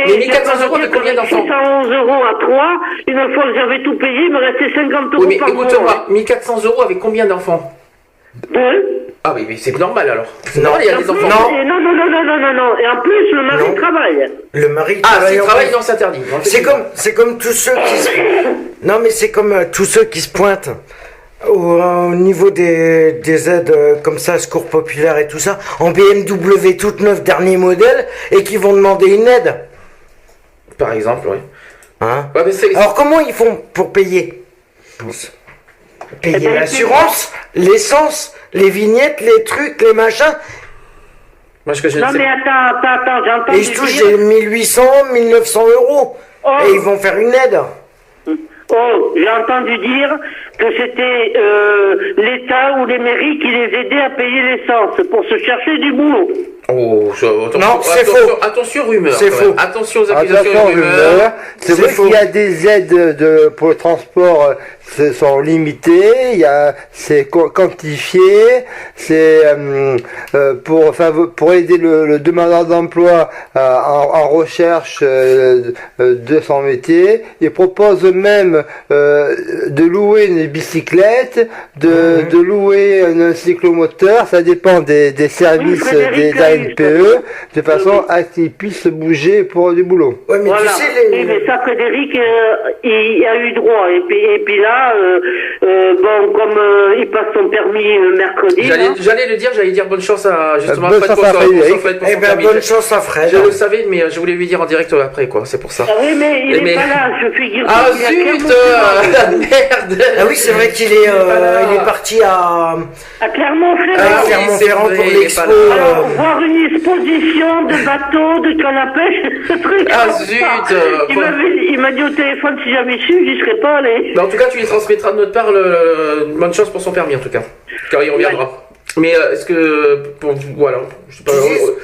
Mais 1400 € de combien d'enfants? 611 € à 3, une fois que j'avais tout payé, il me restait 50 € oui, mais par mois. écoute-moi, 1400 € avec combien d'enfants? 2. Ah oui, mais c'est normal alors. C'est normal, il y a des enfants. Non. Et en plus, le mari travaille. Le mari travaille. Ah, s'il travaille, non, c'est interdit. C'est comme tous ceux qui se... Non, mais c'est comme tous ceux qui se pointent au niveau des aides comme ça, secours populaire et tout ça, en BMW toute neuve, dernier modèle, et qui vont demander une aide. Par exemple, oui. Hein? Ouais, mais alors, comment ils font pour payer? Payer l'assurance, l'essence, les vignettes, les trucs, les machins. Moi, non, mais attends, j'entends. Et ils se touchent des 1800, 1900 €. Oh. Et ils vont faire une aide. Oh, j'ai entendu dire que c'était l'État ou les mairies qui les aidaient à payer l'essence pour se chercher du boulot. Oh, non, c'est faux. Attention rumeur. C'est faux. Attention aux accusations rumeurs. C'est vrai qu'il y a des aides pour le transport, sont limitées. C'est quantifié. C'est pour aider le demandeur d'emploi en recherche de son métier. Ils proposent même de louer une bicyclette, de louer un cyclomoteur. Ça dépend des services des ANPE, de façon à qu'ils puissent bouger pour du boulot. Ouais, mais voilà. tu sais, oui, mais ça, Frédéric, il a eu droit. Et puis là, bon, comme il passe son permis mercredi. J'allais dire bonne chance à justement bonne chance à Fred. Eh ben, bonne chance à Fred. Je le savais, mais je voulais lui dire en direct après, quoi. C'est pour ça. Ah oui, mais il est pas là. Je figure. Ah zut, merde. Ah oui, c'est vrai qu'il est, il est parti à Clermont-Ferrand. Clermont-Ferrand pour l'expo. Voir une exposition de bateaux, de canne à pêche, ce truc. Ah zut. Il m'a dit au téléphone si j'avais su, j'y serais pas allé. En tout cas, tu lui transmettras de notre part bonne chance pour son permis en tout cas. Car il reviendra. Mais est-ce que voilà, je sais pas,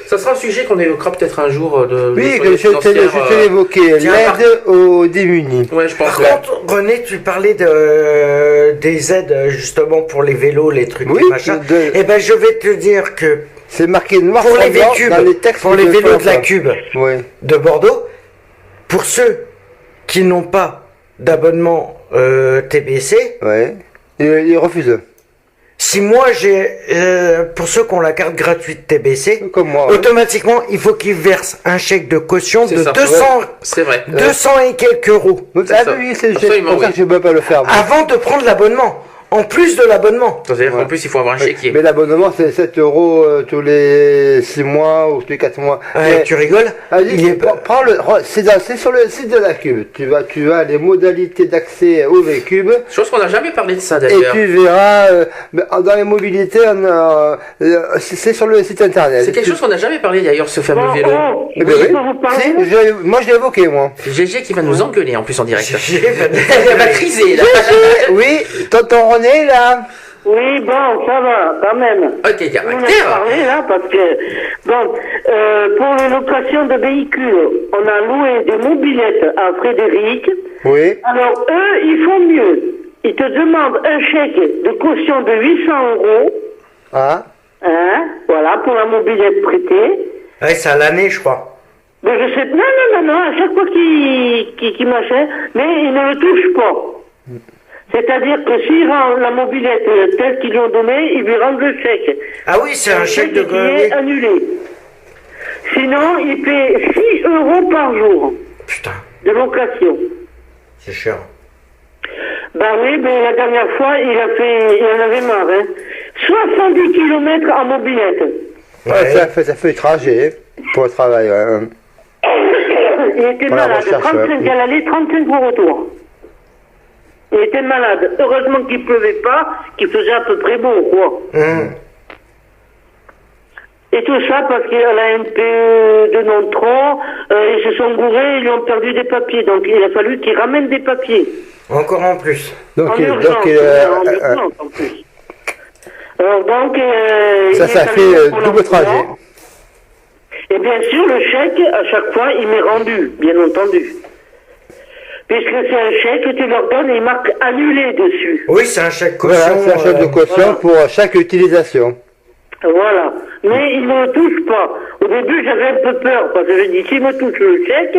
ça sera un sujet qu'on évoquera peut-être un jour oui, que je t'ai évoqué, l'aide aux démunis. Ouais, je pense. Par contre, René, tu parlais des aides justement pour les vélos, les trucs, les machins. Eh ben, je vais te dire que c'est marqué noir pour les vécubes, dans les textes pour les vélos de la Cube de Bordeaux, pour ceux qui n'ont pas d'abonnement TBC, ils refusent. Si moi j'ai, pour ceux qui ont la carte gratuite TBC, comme moi, automatiquement il faut qu'ils versent un chèque de caution de 200, c'est vrai. 200 et quelques euros. Oui, c'est pour ça que je ne peux pas le faire. Moi. Avant de prendre l'abonnement. En plus de l'abonnement. C'est-à-dire qu'en plus, il faut avoir un chéquier. Mais l'abonnement, c'est 7 euros tous les 6 mois ou tous les 4 mois. Tu rigoles? C'est sur le site de la Cube. Tu as les modalités d'accès au V-Cube. Chose qu'on n'a jamais parlé de ça d'ailleurs. Et tu verras, dans les mobilités, c'est sur le site internet. C'est quelque chose qu'on n'a jamais parlé d'ailleurs, ce fameux vélo. Moi, je l'ai évoqué, moi. C'est GG qui va nous engueuler en plus en direct. Elle va criser là. Oui, tonton René là. Oui, bon, ça va, quand même. Ok, caractère. On a parlé là parce que, bon, pour les locations de véhicules, on a loué des mobilettes à Frédéric. Oui. Alors, eux, ils font mieux. Ils te demandent un chèque de caution de 800 euros. Ah. Hein, voilà, pour la mobilette prêtée. Ouais, c'est à l'année, je crois. Mais je sais, non, à chaque fois qu'ils m'achètent, mais ils ne le touchent pas. C'est-à-dire que s'il rend la mobilette telle qu'ils lui ont donné, ils lui rendent le chèque. Ah oui, c'est un chèque de qui est annulé. Sinon, il paie 6 euros par jour. Putain. De location. C'est cher. Ben oui, mais la dernière fois, il en avait marre, hein. 70 km en mobilette. Ouais. Ça fait le trajet pour le travail, ouais. Il était malade, 35 à l'aller, 35 au retour. Il était malade. Heureusement qu'il pleuvait pas, qu'il faisait à peu près beau, quoi. Et tout ça parce qu'à la NPE de Nontron, ils se sont gourés, ils lui ont perdu des papiers. Donc il a fallu qu'ils ramènent des papiers. Encore en plus. En urgence en plus. Alors donc... ça fait double trajet. Et bien sûr, le chèque, à chaque fois, il m'est rendu, bien entendu. Puisque c'est un chèque que tu leur donnes et ils marquent annulé dessus. Oui, c'est un chèque caution. Voilà, c'est un chèque de caution pour chaque utilisation. Voilà. Mais ils ne me touchent pas. Au début, j'avais un peu peur, parce que je dis, s'ils me touchent le chèque,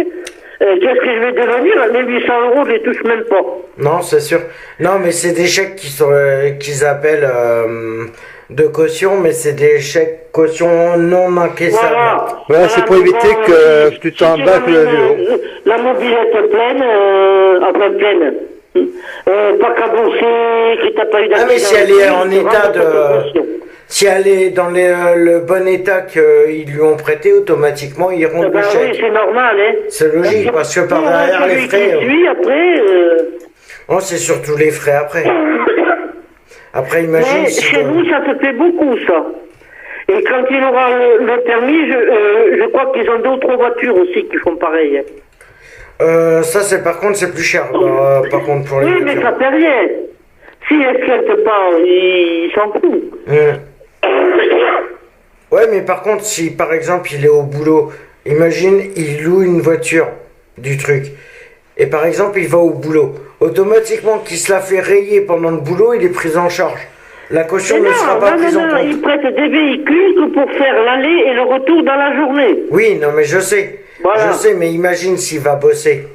qu'est-ce que je vais devenir? Les 800 euros, je les touche même pas. Non, c'est sûr. Non, mais c'est des chèques qu'ils appellent de caution, mais c'est des chèques caution non encaissables. Voilà, c'est pour éviter que tu t'embarques le vélo. La mobilette pleine, enfin pleine. Pas cabossée, que t'as pas eu d'accident. Ah, mais si elle est en état de... Si elle est dans le bon état qu'ils lui ont prêté, automatiquement, ils rendent le chèque. Oui, c'est normal, hein. C'est logique, parce que par derrière, les frais... après... Oh, c'est surtout les frais après. Après, imagine... Mais chez nous, ça se fait beaucoup, ça. Et quand il aura le permis, je crois qu'ils ont 2 ou 3 voitures aussi qui font pareil. Ça, c'est par contre, c'est plus cher. Par contre, pour les oui, voitures. mais ça fait rien. Si elle ne fête pas, il s'en fout. Ouais, mais par contre, si par exemple il est au boulot, imagine, il loue une voiture du truc, et par exemple il va au boulot, automatiquement qu'il se la fait rayer pendant le boulot, il est pris en charge. La caution ne sera pas prise en compte. Il prête des véhicules que pour faire l'aller et le retour dans la journée. Oui, non, mais je sais. Voilà. Je sais, mais imagine s'il va bosser.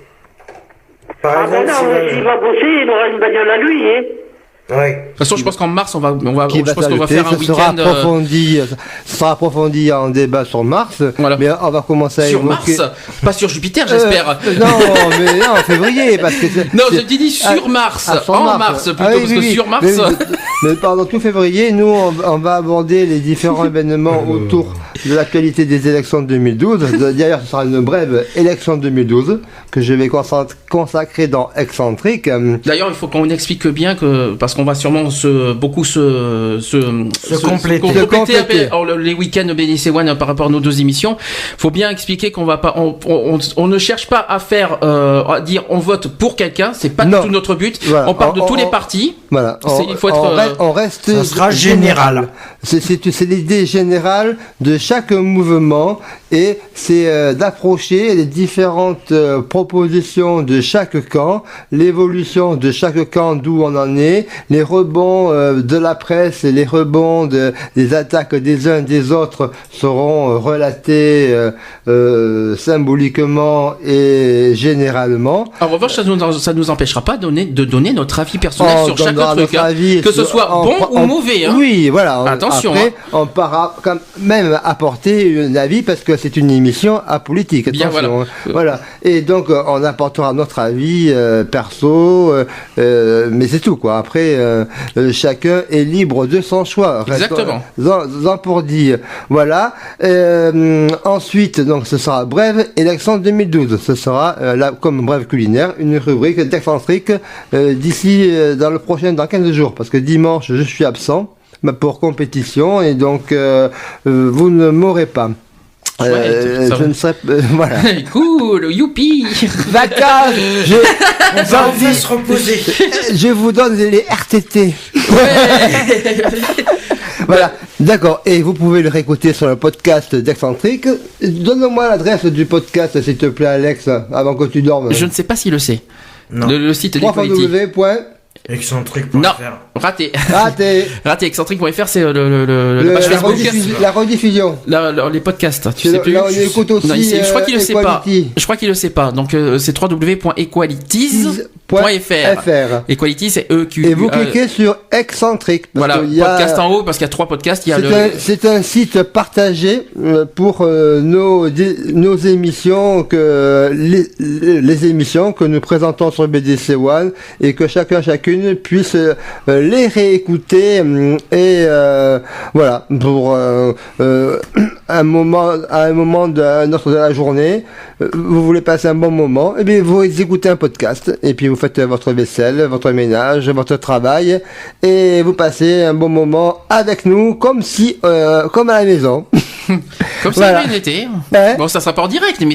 Par exemple, s'il va bosser, il aura une bagnole à lui, hein. Ouais. De toute façon, je pense qu'en mars, on va faire un week-end. Ça sera approfondi en débat sur Mars. Voilà. Mais on va commencer à évoquer... Sur Mars, pas sur Jupiter, j'espère. Non, en février, parce que. Non, je t'ai dit sur Mars, en Mars plutôt, parce que sur Mars. Mais pendant tout février, nous, on va aborder les différents événements autour de l'actualité des élections de 2012. D'ailleurs, ce sera une brève élection 2012 que je vais consacré dans Excentrique. D'ailleurs, il faut qu'on explique bien que, parce qu'on va sûrement se compléter les week-ends BDC One par rapport à nos 2 émissions. Faut bien expliquer qu'on va pas, on ne cherche pas à faire, à dire on vote pour quelqu'un, c'est pas du tout notre but. Voilà. On parle de tous les partis. Voilà. Il faut être. On reste. Ça sera général. C'est l'idée générale de chaque mouvement et c'est d'approcher les différentes propositions de chaque camp, l'évolution de chaque camp, d'où on en est, les rebonds de la presse et les rebonds des attaques des uns des autres seront relatés symboliquement et généralement. En revanche, ça nous empêchera pas de donner notre avis personnel sur chaque truc, que ce soit bon ou mauvais. Hein. Oui, voilà. Attention. Après, on pourra quand même apporter un avis parce que c'est une émission apolitique. Bien, voilà. Et donc, on apportera notre avis perso, mais c'est tout, quoi. Après, chacun est libre de son choix. Exactement. Pour dire. Voilà. Ensuite, donc, ce sera Brève élection 2012. Ce sera, comme Brève culinaire, une rubrique d'Excentrique d'ici, dans 15 jours. Parce que dimanche, je suis absent pour compétition et donc vous ne m'aurez pas. Je ne serai voilà. Cool, youpi. Vacances. On va se reposer. Je vous donne les RTT. Ouais. Voilà, d'accord. Et vous pouvez le réécouter sur le podcast d'Excentrique. Donne-moi l'adresse du podcast, s'il te plaît, Alex, avant que tu dormes. Je ne sais pas s'il le sait. Non. Le site d'Equality. Excentrique.fr. Non, raté. Excentrique.fr, c'est la page Facebook. La rediffusion. Les podcasts, tu sais plus. Là, on écoute aussi. Non, je crois qu'il le sait pas. Je crois qu'il le sait pas. Donc, c'est www.equalities.fr. Equality, c'est EQ. Et vous cliquez sur Excentrique. Voilà, podcast en haut, parce qu'il y a 3 podcasts. C'est un site partagé pour nos émissions, les émissions que nous présentons sur BDC One et que chacune puisse les réécouter et voilà, pour un moment de la journée, vous voulez passer un bon moment, et bien vous écoutez un podcast et puis vous faites votre vaisselle, votre ménage, votre travail et vous passez un bon moment avec nous comme à la maison. Comme ça, voilà. Bon, ça sera pas en direct, mais